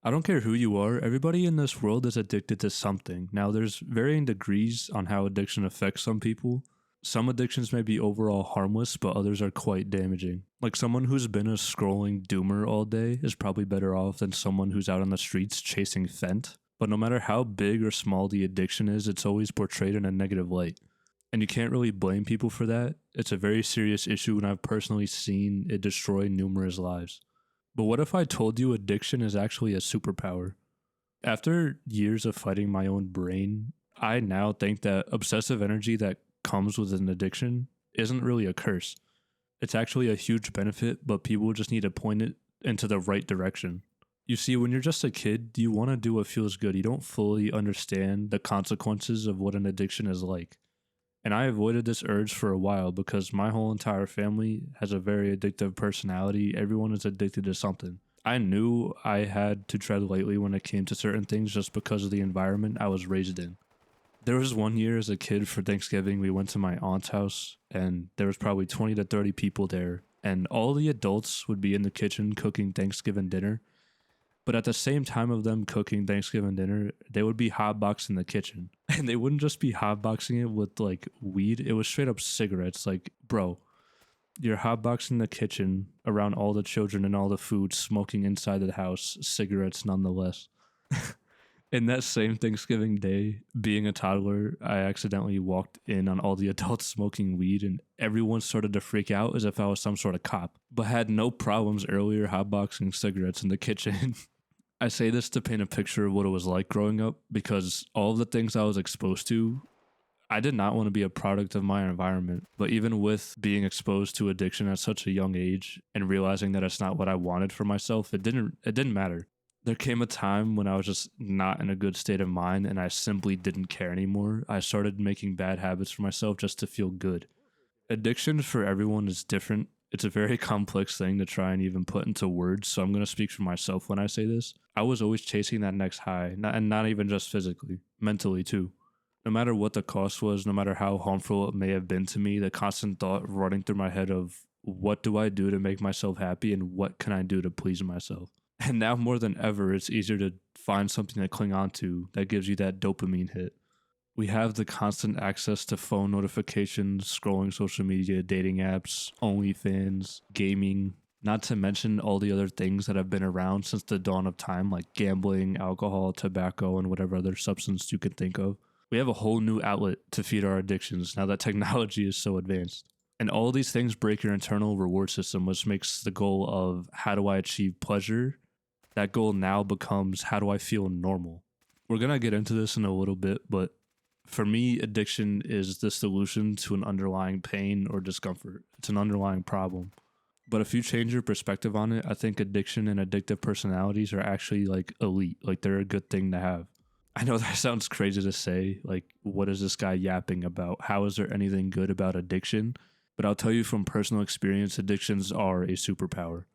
I don't care who you are, everybody in this world is addicted to something. Now, there's varying degrees on how addiction affects some people. Some addictions may be overall harmless, but others are quite damaging. Like someone who's been a scrolling doomer all day is probably better off than someone who's out on the streets chasing Fent. But no matter how big or small the addiction is, it's always portrayed in a negative light. And you can't really blame people for that. It's a very serious issue, and I've personally seen it destroy numerous lives. But what if I told you addiction is actually a superpower? After years of fighting my own brain, I now think that obsessive energy that comes with an addiction isn't really a curse. It's actually a huge benefit, but people just need to point it into the right direction. You see, when you're just a kid, you want to do what feels good. You don't fully understand the consequences of what an addiction is like. And I avoided this urge for a while because my whole entire family has a very addictive personality. Everyone is addicted to something. I knew I had to tread lightly when it came to certain things just because of the environment I was raised in. There was one year as a kid for Thanksgiving, we went to my aunt's house and there was probably 20 to 30 people there. And all the adults would be in the kitchen cooking Thanksgiving dinner. But at the same time of them cooking Thanksgiving dinner, they would be hotboxing the kitchen. And they wouldn't just be hotboxing it with like weed. It was straight up cigarettes. Like, bro, you're hotboxing the kitchen around all the children and all the food, smoking inside the house, cigarettes nonetheless. In that same Thanksgiving day, being a toddler, I accidentally walked in on all the adults smoking weed and everyone started to freak out as if I was some sort of cop, but had no problems earlier hotboxing cigarettes in the kitchen. I say this to paint a picture of what it was like growing up because all of the things I was exposed to, I did not want to be a product of my environment. But even with being exposed to addiction at such a young age and realizing that it's not what I wanted for myself, it didn't matter. There came a time when I was just not in a good state of mind and I simply didn't care anymore. I started making bad habits for myself just to feel good. Addiction for everyone is different. It's a very complex thing to try and even put into words, so I'm going to speak for myself when I say this. I was always chasing that next high, and not even just physically, mentally too. No matter what the cost was, no matter how harmful it may have been to me, the constant thought running through my head of what do I do to make myself happy and what can I do to please myself? And now more than ever, it's easier to find something to cling on to that gives you that dopamine hit. We have the constant access to phone notifications, scrolling social media, dating apps, OnlyFans, gaming, not to mention all the other things that have been around since the dawn of time, like gambling, alcohol, tobacco, and whatever other substance you can think of. We have a whole new outlet to feed our addictions now that technology is so advanced. And all these things break your internal reward system, which makes the goal of how do I achieve pleasure, that goal now becomes how do I feel normal. We're going to get into this in a little bit, but for me, addiction is the solution to an underlying pain or discomfort. It's an underlying problem. But if you change your perspective on it, I think addiction and addictive personalities are actually like elite. Like they're a good thing to have. I know that sounds crazy to say. Like, what is this guy yapping about? How is there anything good about addiction? But I'll tell you from personal experience, addictions are a superpower.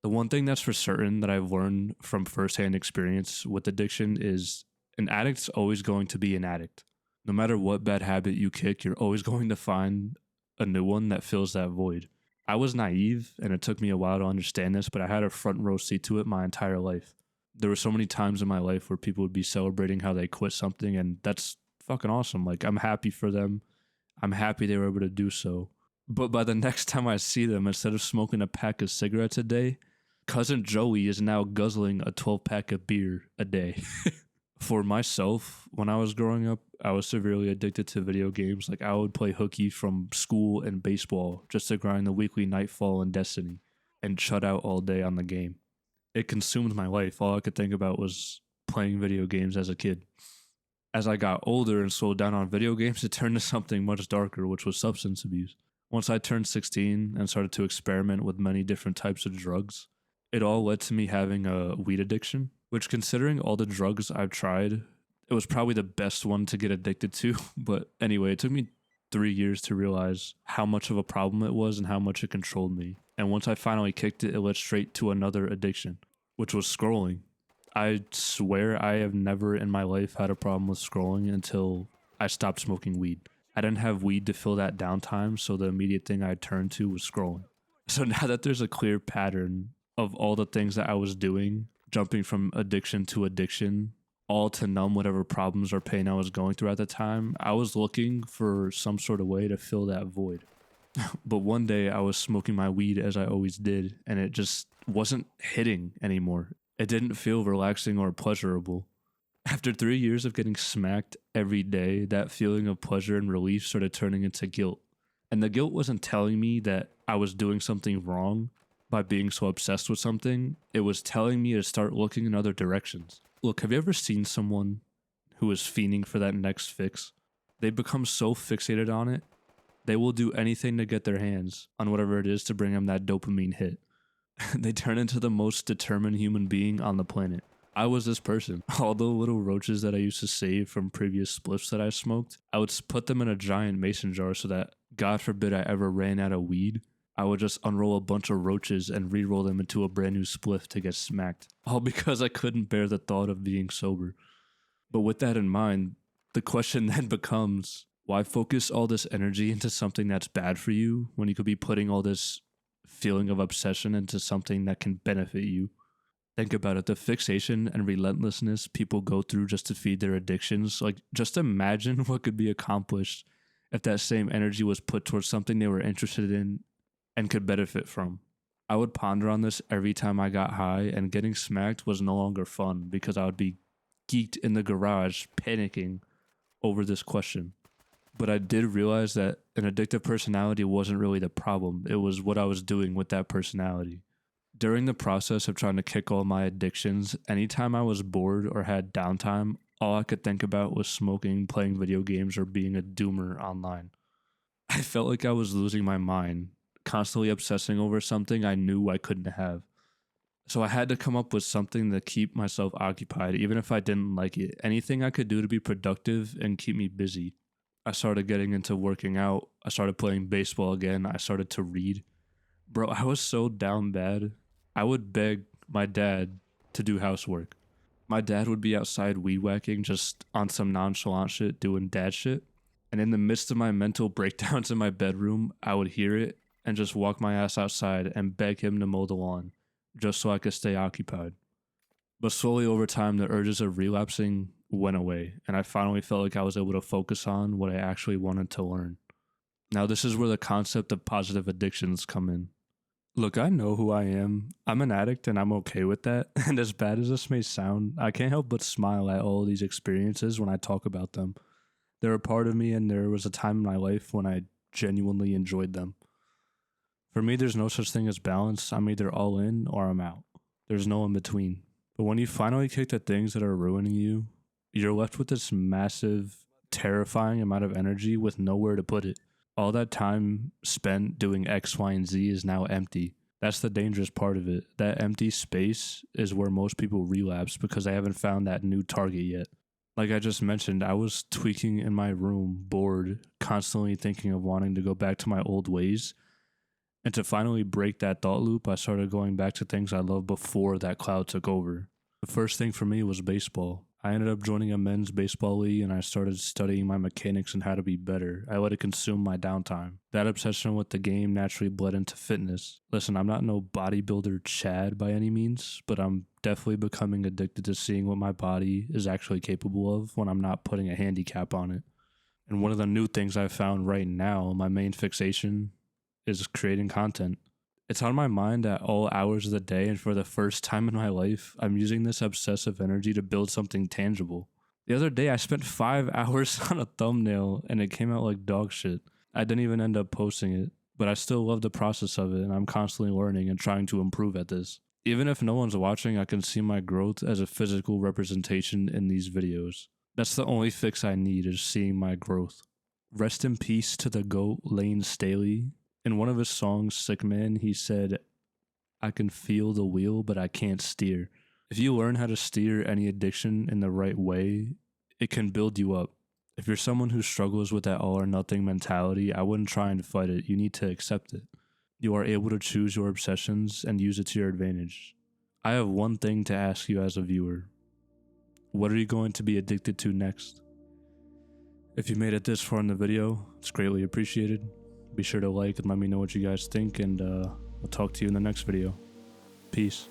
The one thing that's for certain that I've learned from firsthand experience with addiction is an addict's always going to be an addict. No matter what bad habit you kick, you're always going to find a new one that fills that void. I was naive, and it took me a while to understand this, but I had a front row seat to it my entire life. There were so many times in my life where people would be celebrating how they quit something, and that's fucking awesome. Like, I'm happy for them. I'm happy they were able to do so. But by the next time I see them, instead of smoking a pack of cigarettes a day, Cousin Joey is now guzzling a 12-pack of beer a day. For myself, when I was growing up, I was severely addicted to video games. Like, I would play hooky from school and baseball just to grind the weekly Nightfall and Destiny and shut out all day on the game. It consumed my life. All I could think about was playing video games as a kid. As I got older and slowed down on video games, it turned to something much darker, which was substance abuse. Once I turned 16 and started to experiment with many different types of drugs, it all led to me having a weed addiction, which, considering all the drugs I've tried, it was probably the best one to get addicted to. But anyway, it took me 3 years to realize how much of a problem it was and how much it controlled me. And once I finally kicked it, it led straight to another addiction, which was scrolling. I swear I have never in my life had a problem with scrolling until I stopped smoking weed. I didn't have weed to fill that downtime, so the immediate thing I turned to was scrolling. So now that there's a clear pattern of all the things that I was doing jumping from addiction to addiction, all to numb whatever problems or pain I was going through at the time. I was looking for some sort of way to fill that void. But one day I was smoking my weed as I always did, and it just wasn't hitting anymore. It didn't feel relaxing or pleasurable. After 3 years of getting smacked every day, that feeling of pleasure and relief started turning into guilt. And the guilt wasn't telling me that I was doing something wrong by being so obsessed with something. It was telling me to start looking in other directions. Look, have you ever seen someone who is fiending for that next fix? They become so fixated on it, they will do anything to get their hands on whatever it is to bring them that dopamine hit. They turn into the most determined human being on the planet. I was this person. All the little roaches that I used to save from previous spliffs that I smoked, I would put them in a giant mason jar so that, God forbid I ever ran out of weed, I would just unroll a bunch of roaches and re-roll them into a brand new spliff to get smacked. All because I couldn't bear the thought of being sober. But with that in mind, the question then becomes, why focus all this energy into something that's bad for you when you could be putting all this feeling of obsession into something that can benefit you? Think about it, the fixation and relentlessness people go through just to feed their addictions. Like, just imagine what could be accomplished if that same energy was put towards something they were interested in and could benefit from. I would ponder on this every time I got high, and getting smacked was no longer fun because I would be geeked in the garage panicking over this question. But I did realize that an addictive personality wasn't really the problem. It was what I was doing with that personality. During the process of trying to kick all my addictions, anytime I was bored or had downtime, all I could think about was smoking, playing video games, or being a doomer online. I felt like I was losing my mind, constantly obsessing over something I knew I couldn't have. So I had to come up with something to keep myself occupied, even if I didn't like it. Anything I could do to be productive and keep me busy. I started getting into working out. I started playing baseball again. I started to read. Bro, I was so down bad. I would beg my dad to do housework. My dad would be outside weed whacking, just on some nonchalant shit, doing dad shit. And in the midst of my mental breakdowns in my bedroom, I would hear it and just walk my ass outside and beg him to mow the lawn, just so I could stay occupied. But slowly over time, the urges of relapsing went away, and I finally felt like I was able to focus on what I actually wanted to learn. Now, this is where the concept of positive addictions come in. Look, I know who I am. I'm an addict, and I'm okay with that. And as bad as this may sound, I can't help but smile at all of these experiences when I talk about them. They're a part of me, and there was a time in my life when I genuinely enjoyed them. For me, there's no such thing as balance. I'm either all in or I'm out. There's no in between. But when you finally kick the things that are ruining you, you're left with this massive, terrifying amount of energy with nowhere to put it. All that time spent doing X, Y, and Z is now empty. That's the dangerous part of it. That empty space is where most people relapse because they haven't found that new target yet. Like I just mentioned, I was tweaking in my room, bored, constantly thinking of wanting to go back to my old ways. And to finally break that thought loop, I started going back to things I loved before that cloud took over. The first thing for me was baseball. I ended up joining a men's baseball league, and I started studying my mechanics and how to be better. I let it consume my downtime. That obsession with the game naturally bled into fitness. Listen, I'm not no bodybuilder Chad by any means, but I'm definitely becoming addicted to seeing what my body is actually capable of when I'm not putting a handicap on it. And one of the new things I've found right now, my main fixation, is creating content. It's on my mind at all hours of the day, and for the first time in my life, I'm using this obsessive energy to build something tangible. The other day, I spent 5 hours on a thumbnail, and it came out like dog shit. I didn't even end up posting it, but I still love the process of it, and I'm constantly learning and trying to improve at this. Even if no one's watching, I can see my growth as a physical representation in these videos. That's the only fix I need, is seeing my growth. Rest in peace to the GOAT, Lane Staley. In one of his songs, Sick Man, he said, "I can feel the wheel, but I can't steer." If you learn how to steer any addiction in the right way, it can build you up. If you're someone who struggles with that all or nothing mentality, I wouldn't try and fight it. You need to accept it. You are able to choose your obsessions and use it to your advantage. I have one thing to ask you as a viewer. What are you going to be addicted to next? If you made it this far in the video, it's greatly appreciated. Be sure to like and let me know what you guys think, and I'll talk to you in the next video. Peace.